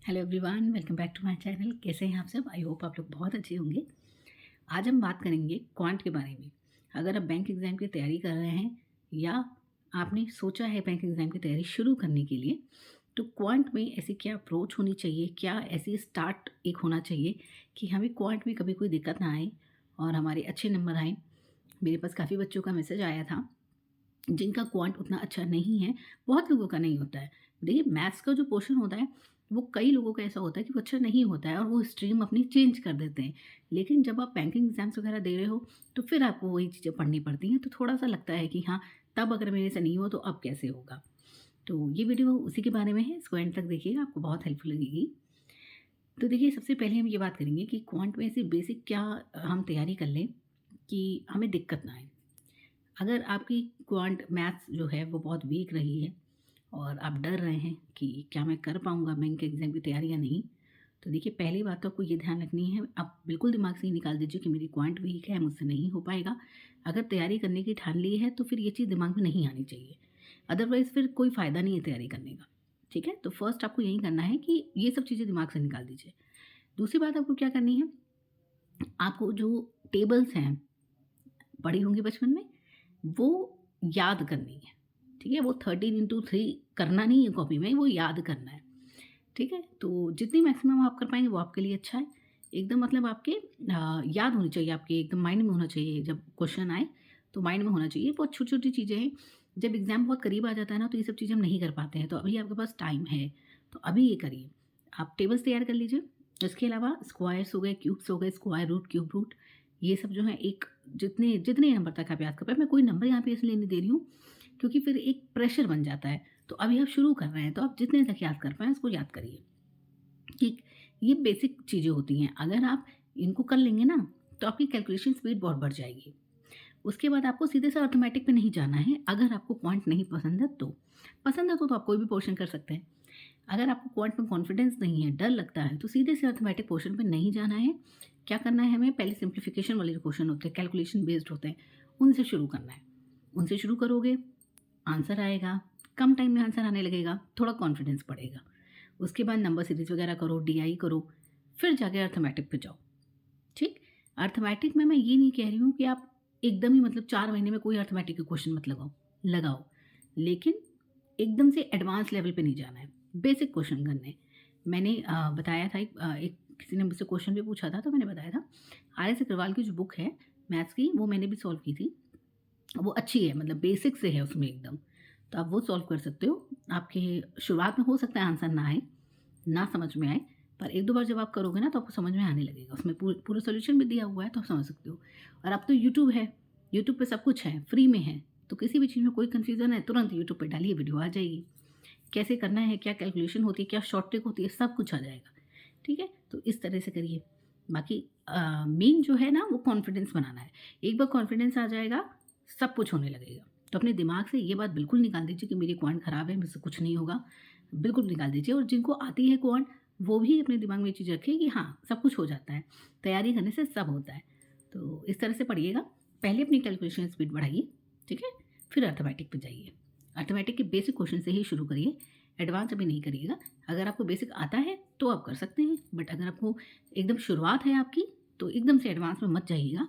Hello everyone, welcome back to my channel. कैसे हैं आप सब? आई होप आप लोग बहुत अच्छे होंगे। आज हम बात करेंगे क्वांट के बारे में। अगर आप बैंक एग्ज़ाम की तैयारी कर रहे हैं या आपने सोचा है बैंक एग्ज़ाम की तैयारी शुरू करने के लिए, तो क्वांट में ऐसी क्या अप्रोच होनी चाहिए, क्या ऐसी स्टार्ट एक होना चाहिए कि हमें क्वांट में कभी कोई दिक्कत ना आए और हमारे अच्छे नंबर आएँ। मेरे पास काफ़ी बच्चों का मैसेज आया था जिनका क्वांट उतना अच्छा नहीं है, बहुत लोगों का नहीं होता है। देखिए, मैथ्स का जो पोर्शन होता है, वो कई लोगों का ऐसा होता है कि वो अच्छा नहीं होता है और वो स्ट्रीम अपनी चेंज कर देते हैं। लेकिन जब आप बैंकिंग एग्ज़ाम्स वगैरह दे रहे हो, तो फिर आपको वही चीज़ें पढ़नी पड़ती हैं, तो थोड़ा-सा लगता है कि हाँ, तब अगर मेरे से नहीं हुआ तो अब कैसे होगा? तो ये वीडियो उसी के बारे में है, इसको एंड तक देखिएगा, आपको बहुत हेल्पफुल लगेगी। तो देखिए, सबसे पहले हम ये बात करेंगे कि क्वांट में ऐसी बेसिक क्या हम तैयारी कर लें कि हमें दिक्कत ना आए। अगर आपकी क्वांट मैथ्स जो है वो बहुत वीक रही है और आप डर रहे हैं कि क्या मैं कर पाऊँगा बैंक के एग्ज़ाम की तैयारी या नहीं, तो देखिए, पहली बात तो आपको ये ध्यान रखनी है, आप बिल्कुल दिमाग से ही निकाल दीजिए कि मेरी क्वांट वीक है, मुझसे नहीं हो पाएगा। अगर तैयारी करने की ठान ली है तो फिर ये चीज़ दिमाग में नहीं आनी चाहिए। अदरवाइज़ फिर कोई फ़ायदा नहीं है तैयारी करने का। ठीक है? तो फर्स्ट आपको यही करना है कि ये सब चीज़ें दिमाग से निकाल दीजिए। दूसरी बात आपको क्या करनी है, आपको जो टेबल्स हैं, पढ़ी होंगी बचपन में, वो याद करनी है। ठीक है? वो 13x3 करना नहीं है कॉपी में, वो याद करना है। ठीक है? तो जितनी मैक्सिमम आप कर पाएँगे वो आपके लिए अच्छा है। एकदम मतलब आपके याद होनी चाहिए, आपके एकदम माइंड में होना चाहिए। जब क्वेश्चन आए तो माइंड में होना चाहिए। बहुत छोटी-छोटी चीज़ें हैं। जब एग्ज़ाम बहुत करीब आ जाता है ना, तो ये सब चीज़ें हम नहीं कर पाते हैं। तो अभी आपके पास टाइम है, तो अभी ये करिए। आप टेबल्स तैयार कर लीजिए। इसके अलावा स्क्वायर्स हो गए, क्यूब्स हो गए, स्क्वायर रूट, क्यूब रूट, ये सब जो है एक जितने जितने नंबर तक आप याद कर पाएँ। मैं कोई नंबर यहाँ पे इसलिए नहीं दे रही हूँ, क्योंकि फिर एक प्रेशर बन जाता है। तो अभी आप शुरू कर रहे हैं, तो आप जितने तक याद कर पाएँ उसको याद करिए। ठीक, ये बेसिक चीज़ें होती हैं। अगर आप इनको कर लेंगे ना, तो आपकी कैलकुलेशन स्पीड बहुत बढ़ जाएगी। उसके बाद आपको सीधे से अर्थमैटिक पे नहीं जाना है, अगर आपको क्वांट नहीं पसंद है तो। पसंद है तो आप कोई भी पोर्शन कर सकते हैं। अगर आपको क्वांट में कॉन्फिडेंस नहीं है, डर लगता है, तो सीधे से अर्थमैटिक पोर्शन पे नहीं जाना है। क्या करना है हमें, पहले सिम्प्लिफिकेशन वाले जो क्वेश्चन होते हैं, कैलकुलेशन बेस्ड होते हैं, उनसे शुरू करना है। उनसे शुरू करोगे, आंसर आएगा, कम टाइम में आंसर आने लगेगा, थोड़ा कॉन्फिडेंस बढ़ेगा। उसके बाद नंबर सीरीज़ वगैरह करो, डीआई करो, फिर जाके अर्थमैटिक पे जाओ। ठीक? अर्थमैटिक में मैं ये नहीं कह रही हूँ कि आप एकदम ही मतलब 4 महीने में कोई अर्थमैटिक के क्वेश्चन मत लगाओ, लगाओ। लेकिन एकदम से एडवांस लेवल पे नहीं जाना है, बेसिक क्वेश्चन करने हैं। मैंने बताया था एक किसी ने मुझसे क्वेश्चन भी पूछा था, तो मैंने बताया था, आर.एस. अग्रवाल की जो बुक है मैथ्स की, वो मैंने भी सॉल्व की थी। वो अच्छी है, मतलब बेसिक से है उसमें एकदम, तो आप वो सॉल्व कर सकते हो। आपके शुरुआत में हो सकता है आंसर ना आए, ना समझ में आए, पर 1-2 बार जब आप करोगे ना तो आपको समझ में आने लगेगा। उसमें पूरा सॉल्यूशन भी दिया हुआ है, तो आप समझ सकते हो। और अब तो यूट्यूब है, यूट्यूब पे सब कुछ है, फ्री में है, तो किसी भी चीज़ में कोई कन्फ्यूज़न है, तुरंत यूट्यूब पे डालिए, वीडियो आ जाएगी। कैसे करना है, क्या कैलकुलेशन होती है, क्या शॉर्ट ट्रिक होती है, सब कुछ आ जाएगा। ठीक है? तो इस तरह से करिए। बाकी मेन जो है ना, वो कॉन्फिडेंस बनाना है। एक बार कॉन्फिडेंस आ जाएगा, सब कुछ होने लगेगा। तो अपने दिमाग से ये बात बिल्कुल निकाल दीजिए कि मेरी क्वांट खराब है, मुझसे कुछ नहीं होगा। बिल्कुल निकाल दीजिए, और जिनको आती है क्वांट, वो भी अपने दिमाग में ये चीज़ रखें कि हाँ, सब कुछ हो जाता है। तैयारी करने से सब होता है। तो इस तरह से पढ़िएगा। पहले अपनी कैलकुलेशन स्पीड बढ़ाइए, ठीक है? फिर अर्थमैटिक पे जाइए। अर्थमैटिक के बेसिक क्वेश्चन से ही शुरू करिए, एडवांस अभी नहीं करिएगा। अगर आपको बेसिक आता है तो आप कर सकते हैं, बट अगर आपको एकदम शुरुआत है आपकी, तो एकदम से एडवांस में मत जाइएगा।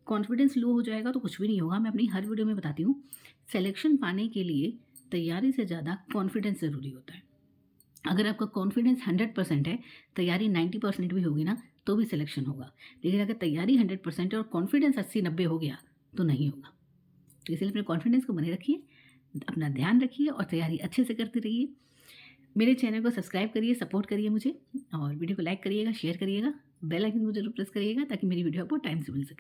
कॉन्फिडेंस लो हो जाएगा तो कुछ भी नहीं होगा। मैं अपनी हर वीडियो में बताती हूँ, सिलेक्शन पाने के लिए तैयारी से ज़्यादा कॉन्फिडेंस ज़रूरी होता है। अगर आपका कॉन्फिडेंस 100% है, तैयारी 90% भी होगी ना, तो भी सिलेक्शन होगा। लेकिन अगर तैयारी 100% है और कॉन्फिडेंस 80-90 हो गया, तो नहीं होगा। तो इसलिए अपने कॉन्फिडेंस को बने रखिए, अपना ध्यान रखिए और तैयारी अच्छे से करते रहिए। मेरे चैनल को सब्सक्राइब करिए, सपोर्ट करिए मुझे, और वीडियो को लाइक करिएगा, शेयर करिएगा, बेल आइकन को ज़रूर प्रेस करिएगा ताकि मेरी वीडियो आपको टाइम से मिल सके।